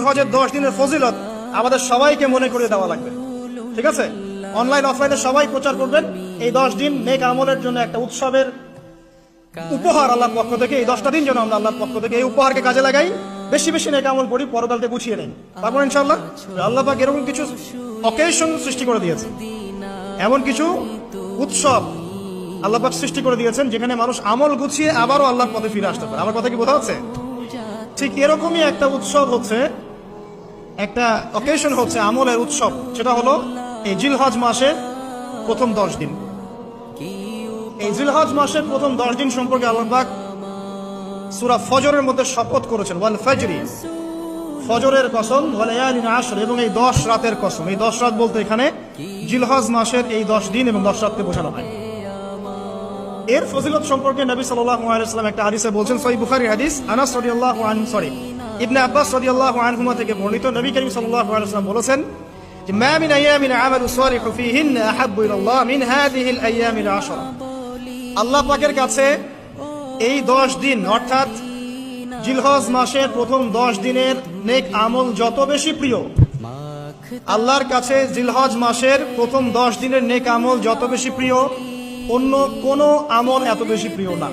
হজের 10 দিনের ফজিলত আমাদের সবাইকে মনে করে দেওয়া লাগবে। ঠিক আছে, অনলাইন অফলাইনে সবাই প্রচার করবেন। এই 10 দিন নেক আমলের জন্য একটা উৎসবের উপহার আল্লাহর পক্ষ থেকে। এই 10টা দিন যেন আমরা আল্লাহর পক্ষ থেকে এই উপহারকে কাজে লাগাই, বেশি বেশি নেক আমল করি, পরকালকে গুছিয়ে নেই। তারপর ইনশাআল্লাহ আল্লাহ পাক এরকম কিছু অকেশন সৃষ্টি করে দিয়েছে, এমন কিছু উৎসব আল্লাহ পাক সৃষ্টি করে দিয়েছেন যেখানে মানুষ আমল গুছিয়ে আবারও আল্লাহর পথে ফিরে আসতে পারে। আমার কথা কি বোঝা যাচ্ছে? ঠিক এরকমই একটা উৎসব হচ্ছে, একটা অকেশন হচ্ছে আমলের উৎসব, সেটা হলো এই জিলহজ মাসের প্রথম 10 দিন। এই জিলহজ মাসের প্রথম 10 দিন সম্পর্কে আল্লাহ পাক সূরা ফজরের মধ্যে শপথ করেছেন, ওয়াল ফাজরি, ফজরের কসম, ওয়া লায়ালিন আশর, এবং এই 10 রাতের কসম। এই 10 রাত বলতে এখানে জিলহজ মাসের এই 10 দিন এবং 10 রাতকে বোঝানো হয়। এর ফজিলত সম্পর্কে নবী সাল্লাল্লাহু আলাইহি ওয়াসাল্লাম একটা হাদিসে বলছেন, সহিহ বুখারী হাদিস, আনাস রাদিয়াল্লাহু আনহু ইবনে আব্বাস রাদিয়াল্লাহু আনহুমা থেকে বর্ণিত, নবী করিম সাল্লাল্লাহু আলাইহি ওয়াসাল্লাম বলেছেন যে মা মিন আইয়ামিন আমালু সালিহু ফীহিন্না আহাব্বু ইলাল্লাহ মিন হাযিহিল আইয়ামিল আশরা। আল্লাহ পাকের কাছে এই 10 দিন অর্থাৎ জিলহজ মাসের প্রথম 10 দিনের নেক আমল যত বেশি প্রিয়, আল্লাহর কাছে জিলহজ মাসের প্রথম 10 দিনের নেক আমল যত বেশি প্রিয়, অন্য কোনো আমল এত বেশি প্রিয় না।